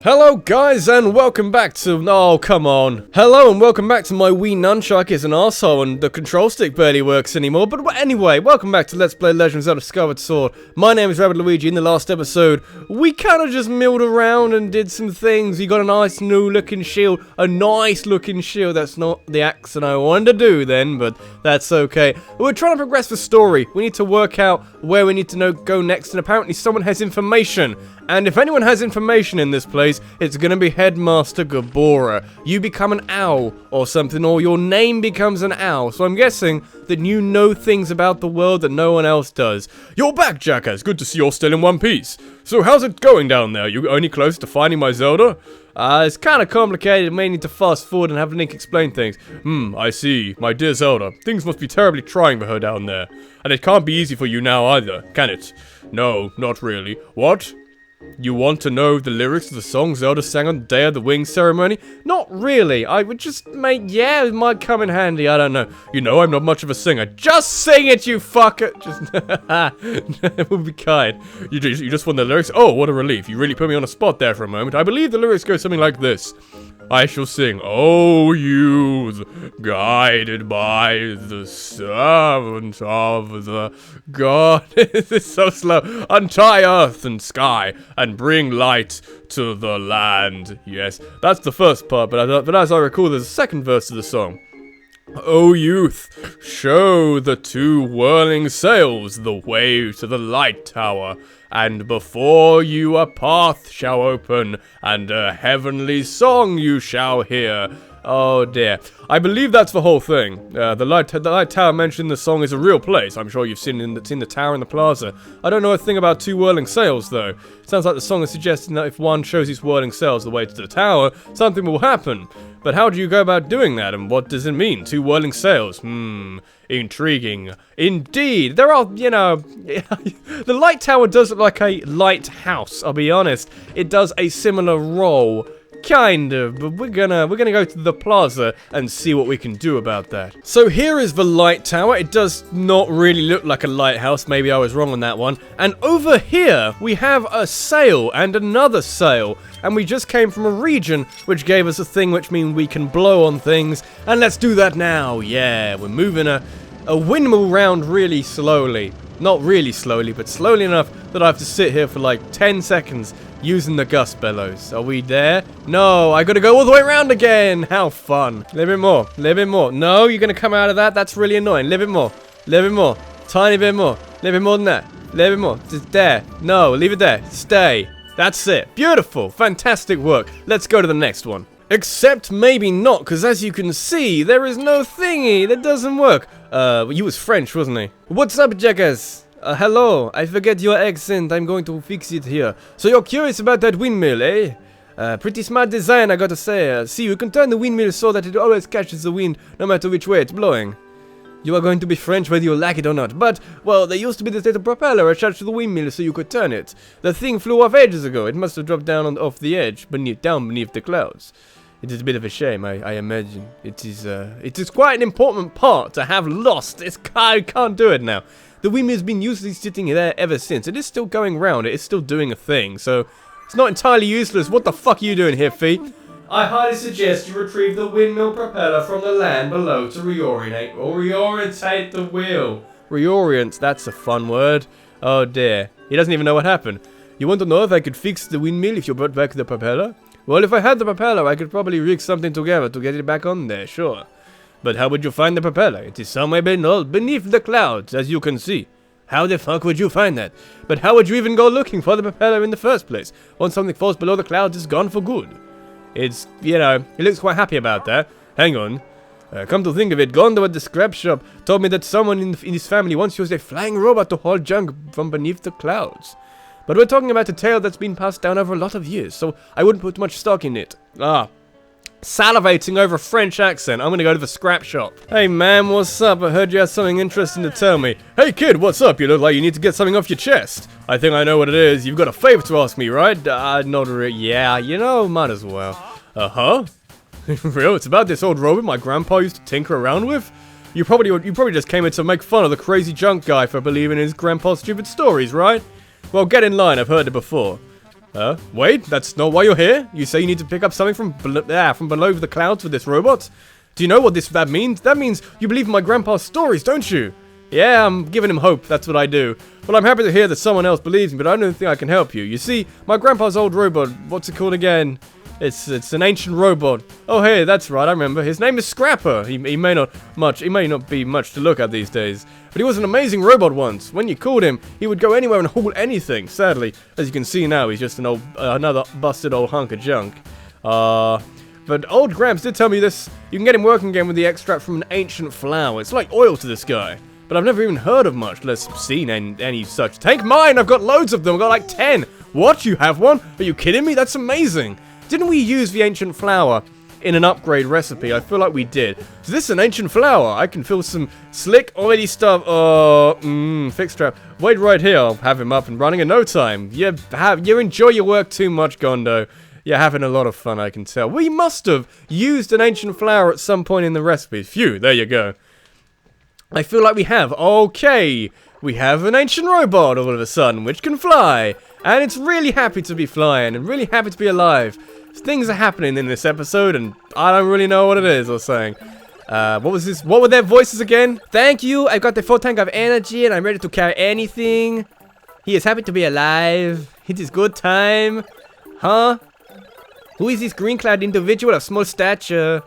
Hello guys and welcome back to, oh come on. Hello and welcome back to my Wii Nunchuck is an arsehole and the control stick barely works anymore. But anyway, welcome back to Let's Play Legend of Zelda Skyward Sword. My name is Rabbidluigi. In the last episode, we kind of just milled around and did some things. We got a nice new looking shield, That's not the accent I wanted to do then, but that's okay. We're trying to progress the story. We need to work out where we need to go next, and apparently someone has information. And if anyone has information in this place, it's gonna be Headmaster Gabora. You become an owl or something, or your name becomes an owl. So I'm guessing that you know things about the world that no one else does. You're back, Jackass. Good to see you're still in one piece. So how's it going down there? You only close to finding my Zelda? It's kind of complicated. I may need to fast forward and have Link explain things. I see. My dear Zelda, things must be terribly trying for her down there. And it can't be easy for you now either, can it? No, not really. What? You want to know the lyrics of the song Zelda sang on the day of the wing ceremony? Not really. I would just yeah, it might come in handy. I don't know. You know, I'm not much of a singer. Just sing it, you fucker. It would be kind. You just want the lyrics? Oh, what a relief. You really put me on a spot there for a moment. I believe the lyrics go something like this. I shall sing, O youth, guided by the servant of the god. This is so slow. Untie earth and sky and bring light to the land. Yes, that's the first part, but as I recall, there's a second verse of the song. O youth, show the two whirling sails the way to the light tower, and before you a path shall open, and a heavenly song you shall hear. Oh dear. I believe that's the whole thing. The light tower mentioned in the song is a real place. I'm sure you've seen the tower in the plaza. I don't know a thing about two whirling sails, though. It sounds like the song is suggesting that if one shows these whirling sails the way to the tower, something will happen. But how do you go about doing that, and what does it mean? Two whirling sails? Intriguing. Indeed. There are, you know, the light tower does look like a lighthouse, I'll be honest. It does a similar role. Kind of, but we're gonna go to the plaza and see what we can do about that. So here is the light tower. It does not really look like a lighthouse. Maybe I was wrong on that one. And over here, we have a sail and another sail. And we just came from a region which gave us a thing which means we can blow on things. And let's do that now. Yeah, we're moving a windmill round really slowly. Not really slowly, but slowly enough that I have to sit here for like 10 seconds using the gust bellows. Are we there? No, I gotta go all the way around again. How fun. A little bit more. A little bit more. No, you're gonna come out of that? That's really annoying. A little bit more. A little bit more. Tiny bit more. A little bit more than that. A little bit more. Just there. No, leave it there. Stay. That's it. Beautiful. Fantastic work. Let's go to the next one. Except maybe not, because as you can see, there is no thingy. That doesn't work. He was French, wasn't he? What's up, Jackass? Hello, I forget your accent, I'm going to fix it here. So you're curious about that windmill, eh? Pretty smart design, I gotta say. See, you can turn the windmill so that it always catches the wind, no matter which way it's blowing. You are going to be French whether you like it or not, but, well, there used to be this little propeller attached to the windmill so you could turn it. The thing flew off ages ago, it must have dropped down off the edge, down beneath the clouds. It is a bit of a shame, I imagine. It is quite an important part to have lost. I can't do it now. The windmill's been usually sitting there ever since. It is still going round. It is still doing a thing. So, it's not entirely useless. What the fuck are you doing here, Fee? I highly suggest you retrieve the windmill propeller from the land below to reorientate the wheel. Reorient, that's a fun word. Oh dear. He doesn't even know what happened. You want to know if I could fix the windmill if you brought back the propeller? Well, if I had the propeller, I could probably rig something together to get it back on there, sure. But how would you find the propeller? It is somewhere beneath the clouds, as you can see. How the fuck would you find that? But how would you even go looking for the propeller in the first place? Once something falls below the clouds, it's gone for good. It's, you know, he looks quite happy about that. Hang on. Come to think of it, Gondo at the scrap shop told me that someone in his family once used a flying robot to haul junk from beneath the clouds. But we're talking about a tale that's been passed down over a lot of years, so I wouldn't put much stock in it. Salivating over a French accent. I'm gonna go to the scrap shop. Hey man, what's up? I heard you had something interesting to tell me. Hey kid, what's up? You look like you need to get something off your chest. I think I know what it is. You've got a favor to ask me, right? Not really. Yeah, you know, might as well. Uh-huh. Real? It's about this old robot my grandpa used to tinker around with? You probably just came in to make fun of the crazy junk guy for believing in his grandpa's stupid stories, right? Well, get in line. I've heard it before. Wait, that's not why you're here? You say you need to pick up something from below the clouds with this robot? Do you know what that means? That means you believe in my grandpa's stories, don't you? Yeah, I'm giving him hope, that's what I do. Well, I'm happy to hear that someone else believes me, but I don't think I can help you. You see, my grandpa's old robot, what's it called again? It's an ancient robot. Oh, hey, that's right, I remember. His name is Scrapper. He may not be much to look at these days, but he was an amazing robot once. When you called him, he would go anywhere and haul anything. Sadly, as you can see now, he's just another busted old hunk of junk. But old Gramps did tell me this. You can get him working again with the extract from an ancient flower. It's like oil to this guy. But I've never even heard of much, less seen any such. Take mine! I've got loads of them. I've got like 10. What? You have one? Are you kidding me? That's amazing. Didn't we use the ancient flower in an upgrade recipe? I feel like we did. Is this an ancient flower? I can feel some slick, oily stuff. Fixed trap. Wait right here. I'll have him up and running in no time. You enjoy your work too much, Gondo. You're having a lot of fun, I can tell. We must have used an ancient flower at some point in the recipe. Phew, there you go. I feel like we have. Okay, we have an ancient robot all of a sudden, which can fly. And it's really happy to be flying and really happy to be alive. Things are happening in this episode, and I don't really know what it is or saying. What was this? What were their voices again? Thank you, I've got the full tank of energy, and I'm ready to carry anything. He is happy to be alive. It is good time. Huh? Who is this green-clad individual of small stature?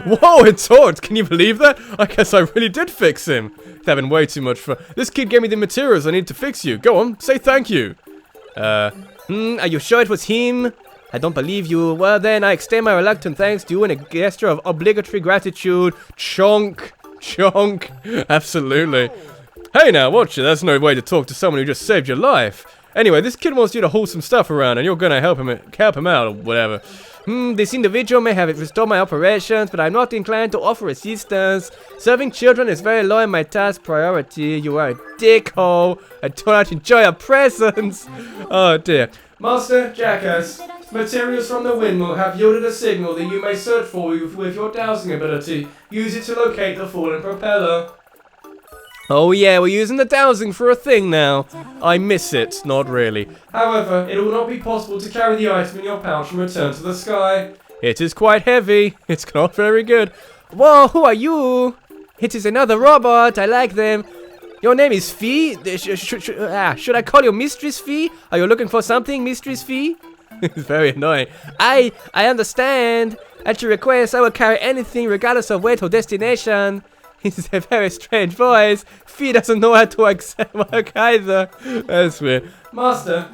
Whoa, it talked! Can you believe that? I guess I really did fix him. He's having way too much fun. This kid gave me the materials I need to fix you. Go on, say thank you. Are you sure it was him? I don't believe you. Well then, I extend my reluctant thanks to you in a gesture of obligatory gratitude. Chonk. Chonk. Absolutely. Hey now, watch it. That's no way to talk to someone who just saved your life. Anyway, this kid wants you to haul some stuff around, and you're gonna help him out, or whatever. This individual may have restored my operations, but I'm not inclined to offer assistance. Serving children is very low in my task priority. You are a dickhole. I do not enjoy your presence. Oh dear. Master, jackass. Materials from the windmill have yielded a signal that you may search for with your dowsing ability. Use it to locate the fallen propeller. Oh yeah, we're using the dowsing for a thing now. I miss it, not really. However, it will not be possible to carry the item in your pouch and return to the sky. It is quite heavy. It's not very good. Whoa, who are you? It is another robot. I like them. Your name is Fee? Should I call you Mistress Fee? Are you looking for something, Mistress Fee? It's very annoying. I understand. At your request, I will carry anything regardless of weight or destination. It's a very strange voice. Fee doesn't know how to accept work either. That's weird. Master,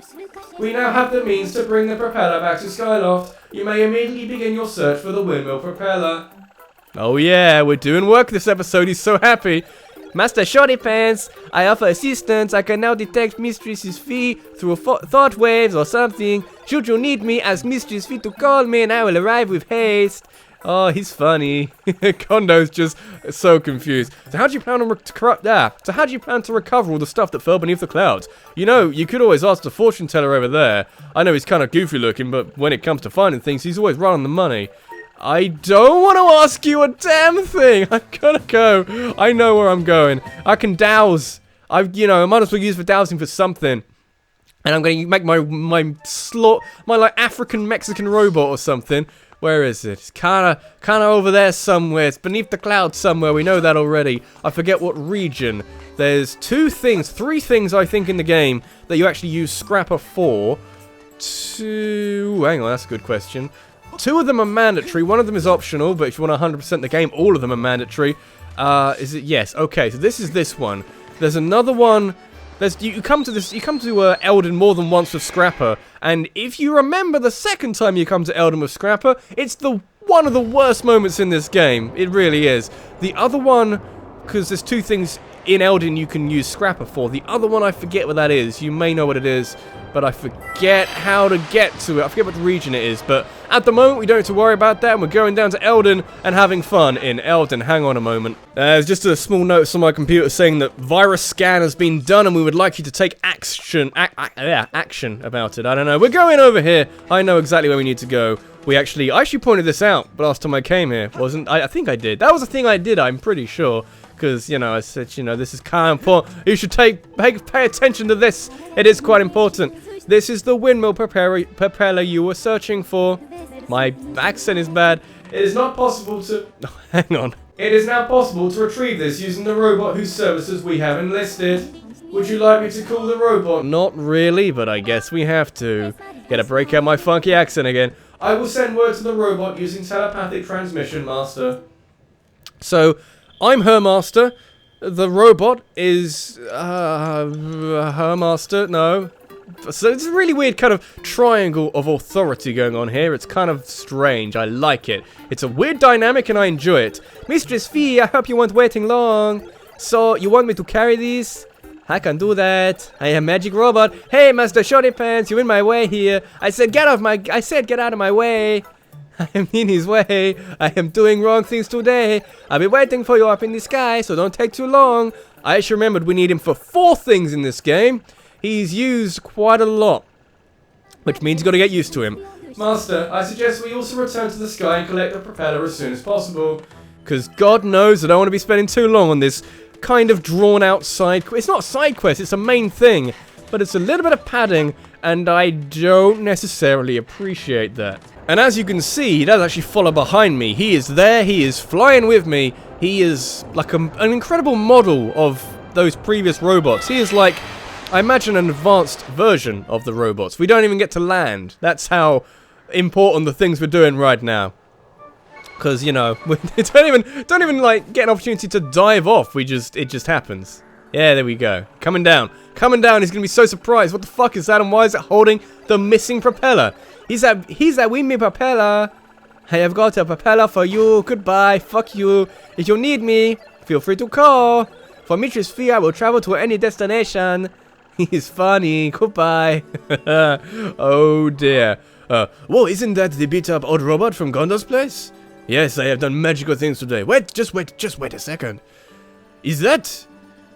we now have the means to bring the propeller back to Skyloft. You may immediately begin your search for the windmill propeller. Oh yeah, we're doing work this episode. He's so happy. Master Shorty Pants, I offer assistance. I can now detect Mistress Fee through thought waves or something. Should you need me, ask Mistress Fee to call me and I will arrive with haste. Oh, he's funny. Kondo's just so confused. So how do you plan to recover all the stuff that fell beneath the clouds? You know, you could always ask the fortune teller over there. I know he's kind of goofy looking, but when it comes to finding things, he's always right on the money. I don't want to ask you a damn thing. I gotta go. I know where I'm going. I can douse. I might as well use the dowsing for something. And I'm going to make my like African Mexican robot or something. Where is it? It's kind of over there somewhere. It's beneath the clouds somewhere. We know that already. I forget what region. There's three things I think in the game that you actually use Scrapper for. Hang on, that's a good question. 2 of them are mandatory. 1 of them is optional, but if you want 100% the game, all of them are mandatory. Is it? Yes. Okay, so this is this one. There's another one. You come to Eldin more than once with Scrapper, and if you remember the second time you come to Eldin with Scrapper, it's one of the worst moments in this game. It really is. The other one, because there's 2 things in Eldin you can use Scrapper for. The other one, I forget what that is. You may know what it is, but I forget how to get to it. I forget what region it is, but at the moment we don't have to worry about that, and we're going down to Eldin and having fun in Eldin. Hang on a moment. There's just a small note on my computer saying that virus scan has been done and we would like you to take action about it. I don't know. We're going over here. I know exactly where we need to go. I actually pointed this out last time I came here, wasn't I? I think I did. That was a thing I did, I'm pretty sure. Because, I said, this is kind of important. You should pay attention to this. It is quite important. This is the windmill propeller you were searching for. My accent is bad. It is not possible to... Oh, hang on. It is now possible to retrieve this using the robot whose services we have enlisted. Would you like me to call the robot? Not really, but I guess we have to. Gotta break out my funky accent again. I will send word to the robot using telepathic transmission, Master. So, I'm her master. The robot is... her master? No. So it's a really weird kind of triangle of authority going on here. It's kind of strange. I like it. It's a weird dynamic and I enjoy it. Mistress Fee, I hope you weren't waiting long. So, you want me to carry these? I can do that. I am magic robot. Hey, Master Shorty Pants, you're in my way here. I said get out of my way. I am in his way. I am doing wrong things today. I'll be waiting for you up in the sky, so don't take too long. I actually remembered we need him for 4 things in this game. He's used quite a lot, which means you've got to get used to him. Master, I suggest we also return to the sky and collect the propeller as soon as possible. Because God knows I don't want to be spending too long on this kind of drawn out side quest. It's not a side quest, it's a main thing, but it's a little bit of padding, and I don't necessarily appreciate that. And as you can see, he does actually follow behind me. He is there, he is flying with me. He is like an incredible model of those previous robots. He is like, I imagine, an advanced version of the robots. We don't even get to land. That's how important the things we're doing right now. Because, you know, we don't even like get an opportunity to dive off. It just happens. Yeah, there we go. Coming down. He's gonna be so surprised. What the fuck is that? And why is it holding the missing propeller? He's that windmill propeller. I have got a propeller for you. Goodbye. Fuck you. If you need me, feel free to call. For Mistress Fee, I will travel to any destination. He's funny. Goodbye. Oh dear. Whoa, isn't that the beat up old robot from Gondor's place? Yes, I have done magical things today. Just wait a second. Is that?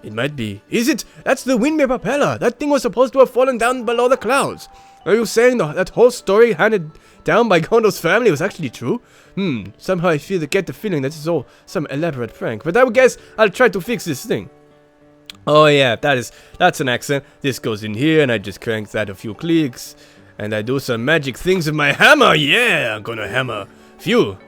It might be. Is it? That's the windmill propeller. That thing was supposed to have fallen down below the clouds. Are you saying that whole story handed down by Gondor's family was actually true? Somehow I get the feeling that it's all some elaborate prank. But I would guess I'll try to fix this thing. Oh yeah, that's an accent. This goes in here and I just crank that a few clicks. And I do some magic things with my hammer. Yeah, I'm gonna hammer. Phew.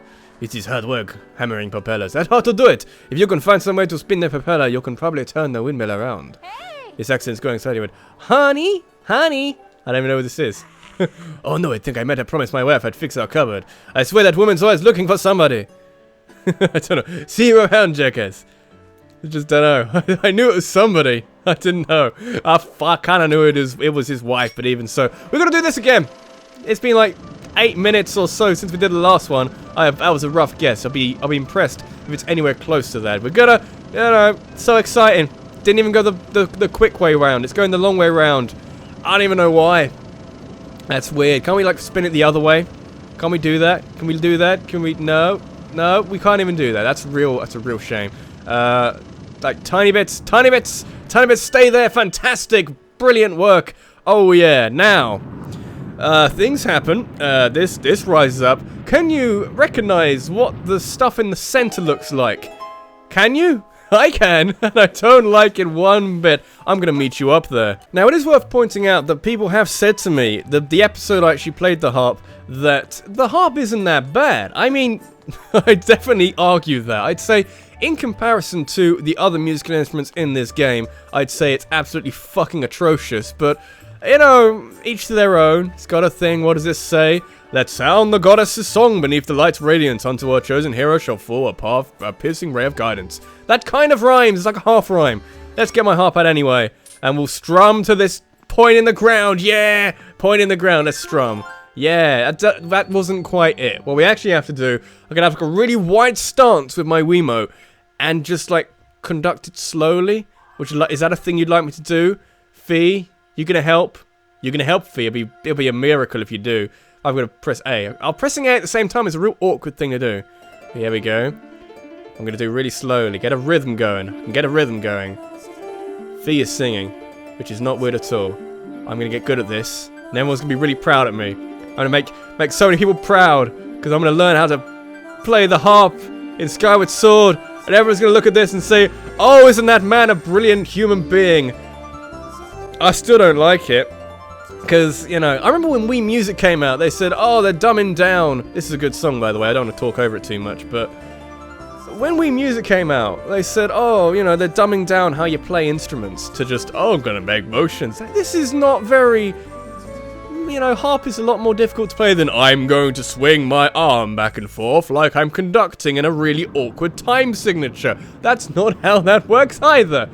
It is hard work, hammering propellers. That's how to do it. If you can find some way to spin the propeller, you can probably turn the windmill around. Hey. This accent's going slightly weird. Honey? I don't even know what this is. Oh no, I think I might have promised my wife I'd fix our cupboard. I swear that woman's always looking for somebody. I don't know. See you around, jackass. I just don't know. I knew it was somebody. I didn't know. I kind of knew it was his wife, but even so. We're going to do this again. It's been like 8 minutes or so since we did the last one. That was a rough guess. I'll be impressed if it's anywhere close to that. We're gonna, you know, so exciting. Didn't even go the quick way round. It's going the long way round. I don't even know why. That's weird. Can't we like spin it the other way? Can't we do that? Can we do that? Can we? No, we can't even do that. That's a real shame. Like tiny bits. Stay there. Fantastic, brilliant work. Oh yeah. Now. Things happen. This rises up. Can you recognize what the stuff in the center looks like? Can you? I can, and I don't like it one bit. I'm gonna meet you up there. Now, it is worth pointing out that people have said to me, the episode I actually played the harp, that the harp isn't that bad. I mean, I'd definitely argue that. I'd say, in comparison to the other musical instruments in this game, I'd say it's absolutely fucking atrocious, but you know, each to their own. It's got a thing. What does this say? Let's sound the goddess's song beneath the light's radiance. Unto our chosen hero shall fall a piercing ray of guidance. That kind of rhymes. It's like a half rhyme. Let's get my harp out anyway. And we'll strum to this point in the ground. Yeah! Point in the ground. Let's strum. Yeah, that wasn't quite it. What we actually have to do, I'm going to have like a really wide stance with my Wiimote. And just like conduct it slowly. Is that a thing you'd like me to do? Fee? You gonna help? You're gonna help, Fee. It'll be a miracle if you do. I'm gonna press A. Pressing A at the same time is a real awkward thing to do. Here we go. I'm gonna do really slowly. Get a rhythm going. Fee is singing, which is not weird at all. I'm gonna get good at this, and everyone's gonna be really proud at me. I'm gonna make so many people proud because I'm gonna learn how to play the harp in Skyward Sword, and everyone's gonna look at this and say, "Oh, isn't that man a brilliant human being?" I still don't like it. Because, you know, I remember when Wii Music came out, they said, oh, they're dumbing down. This is a good song, by the way. I don't want to talk over it too much, but when Wii Music came out, they said, oh, you know, they're dumbing down how you play instruments to just, oh, I'm gonna make motions. This is not very, you know, harp is a lot more difficult to play than I'm going to swing my arm back and forth like I'm conducting in a really awkward time signature. That's not how that works either.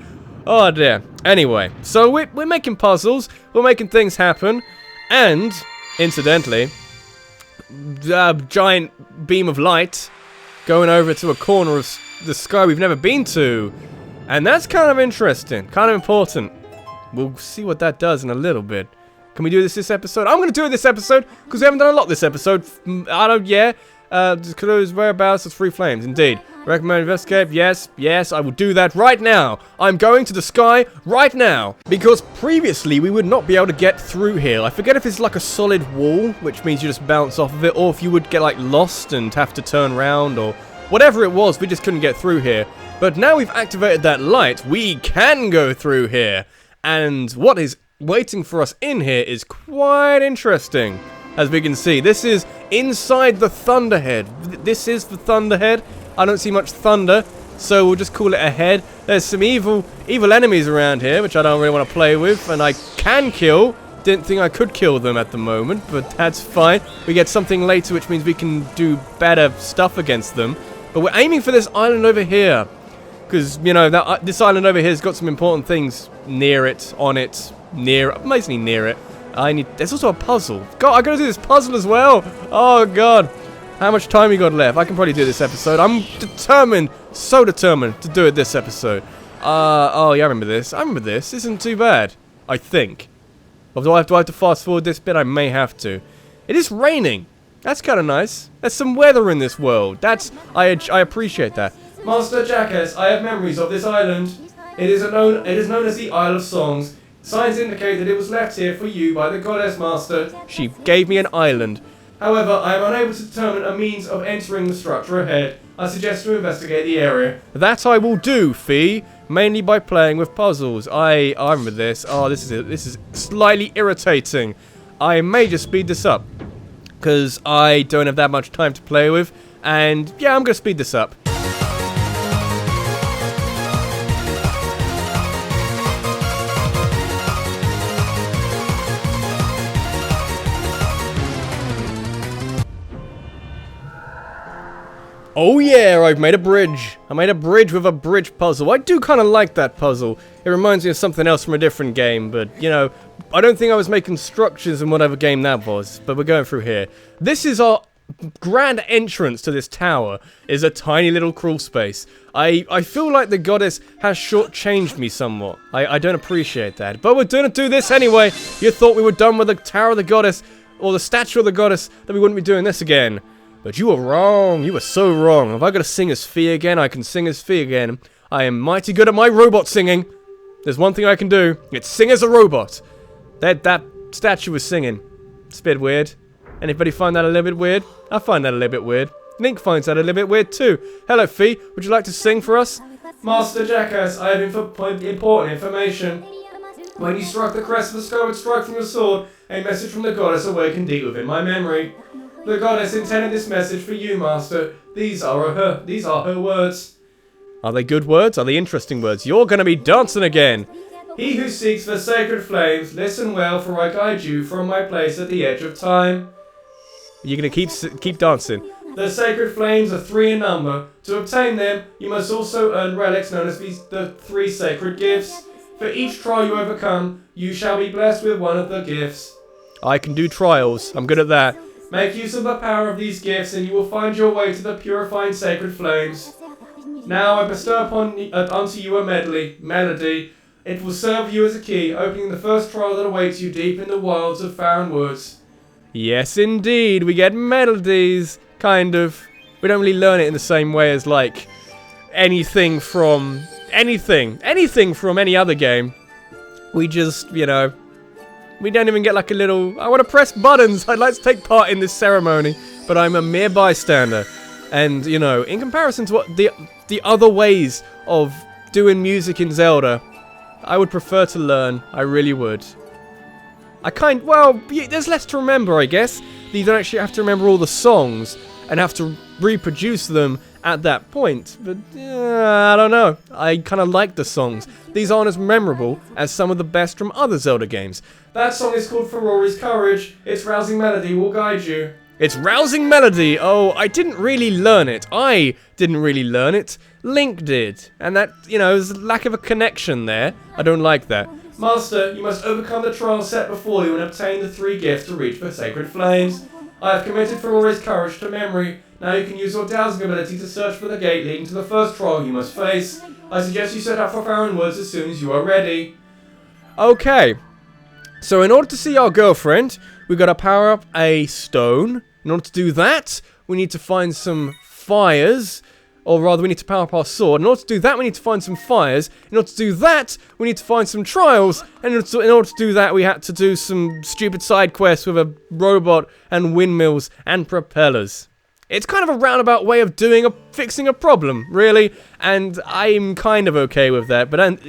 Oh dear. Anyway, so we're making puzzles, we're making things happen, and, incidentally, a giant beam of light going over to a corner of the sky we've never been to. And that's kind of interesting, kind of important. We'll see what that does in a little bit. Can we do this episode? I'm going to do it this episode, because we haven't done a lot this episode. Close whereabouts of 3 flames, indeed. Recommend investigate, yes, I will do that right now. I'm going to the sky right now. Because previously, we would not be able to get through here. I forget if it's like a solid wall, which means you just bounce off of it, or if you would get like lost and have to turn around, or whatever it was, we just couldn't get through here. But now we've activated that light, we can go through here. And what is waiting for us in here is quite interesting. As we can see, this is inside the thunderhead. This is the thunderhead. I don't see much thunder, so we'll just call it a head. There's some evil enemies around here, which I don't really want to play with, and I can kill. Didn't think I could kill them at the moment, but that's fine. We get something later, which means we can do better stuff against them. But we're aiming for this island over here, because, you know, this island over here has got some important things near it, on it, mostly near it. There's also a puzzle. God, I gotta do this puzzle as well. Oh, God. How much time we got left? I can probably do this episode. I'm determined, so determined to do it this episode. Oh, yeah, I remember this. This isn't too bad, I think. Or do I have to fast forward this bit? I may have to. It is raining. That's kind of nice. There's some weather in this world. I appreciate that. Master Jackass, I have memories of this island. It is known as the Isle of Songs. Signs indicate that it was left here for you by the goddess master. She gave me an island. However, I am unable to determine a means of entering the structure ahead. I suggest to investigate the area. That I will do, Fee. Mainly by playing with puzzles. I remember this. Oh, this is slightly irritating. I may just speed this up, because I don't have that much time to play with. And yeah, I'm going to speed this up. Oh yeah, I've made a bridge. I made a bridge with a bridge puzzle. I do kind of like that puzzle. It reminds me of something else from a different game, but, you know, I don't think I was making structures in whatever game that was, but we're going through here. This is our grand entrance to this tower, is a tiny little crawl space. I feel like the goddess has shortchanged me somewhat. I don't appreciate that, but we're gonna do this anyway. You thought we were done with the Tower of the Goddess, or the statue of the goddess, that we wouldn't be doing this again. But you were wrong. You were so wrong. If I gotta sing as Fee again, I can sing as Fee again. I am mighty good at my robot singing. There's one thing I can do. It's sing as a robot. That statue was singing. It's a bit weird. Anybody find that a little bit weird? I find that a little bit weird. Link finds that a little bit weird too. Hello, Fee. Would you like to sing for us? Master Jackass, I have important information. When you struck the crest of the skyward strike from your sword, a message from the goddess awakened deep within my memory. The goddess intended this message for you, Master. These are her words. Are they good words? Are they interesting words? You're gonna be dancing again. He who seeks the sacred flames, listen well, for I guide you from my place at the edge of time. You're gonna keep dancing. The sacred flames are 3 in number. To obtain them, you must also earn relics known as the 3 sacred gifts. For each trial you overcome, you shall be blessed with one of the gifts. I can do trials. I'm good at that. Make use of the power of these gifts, and you will find your way to the purifying sacred flames. Now I bestow unto you a melody. It will serve you as a key, opening the first trial that awaits you deep in the wilds of Found Woods. Yes, indeed, we get melodies, kind of. We don't really learn it in the same way as, like, anything from any other game. We just, you know, we don't even get like a little, I want to press buttons, I'd like to take part in this ceremony, but I'm a mere bystander. And, you know, in comparison to what the other ways of doing music in Zelda, I would prefer to learn, I really would. well, there's less to remember, I guess. You don't actually have to remember all the songs and have to reproduce them at that point. But, I don't know. I kind of like the songs. These aren't as memorable as some of the best from other Zelda games. That song is called For Rory's Courage. Its rousing melody will guide you. It's rousing melody! Oh, I didn't really learn it. I didn't really learn it. Link did. And that, there's a lack of a connection there. I don't like that. Master, you must overcome the trials set before you and obtain the 3 gifts to reach the sacred flames. I have committed For Rory's Courage to memory. Now you can use your dowsing ability to search for the gate leading to the first trial you must face. I suggest you set out for Farron Woods as soon as you are ready. Okay. So in order to see our girlfriend, we've got to power up a stone. In order to do that, we need to find some fires. Or rather, we need to power up our sword. In order to do that, we need to find some fires. In order to do that, we need to find some trials. And in order to do that, we had to do some stupid side quests with a robot and windmills and propellers. It's kind of a roundabout way of fixing a problem, really. And I'm kind of okay with that. But,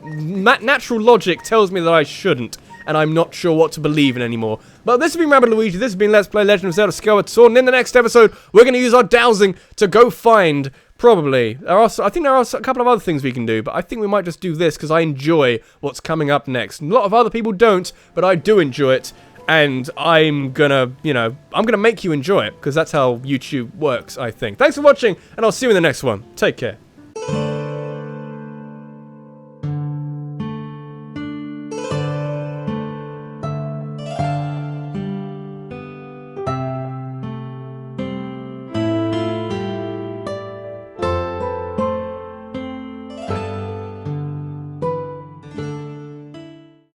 natural logic tells me that I shouldn't. And I'm not sure what to believe in anymore. But this has been Rabbidluigi, this has been Let's Play Legend of Zelda Skyward Sword, and in the next episode, we're going to use our dowsing to go find, probably, I think there are a couple of other things we can do, but I think we might just do this, because I enjoy what's coming up next. A lot of other people don't, but I do enjoy it, and I'm gonna, I'm gonna make you enjoy it, because that's how YouTube works, I think. Thanks for watching, and I'll see you in the next one. Take care.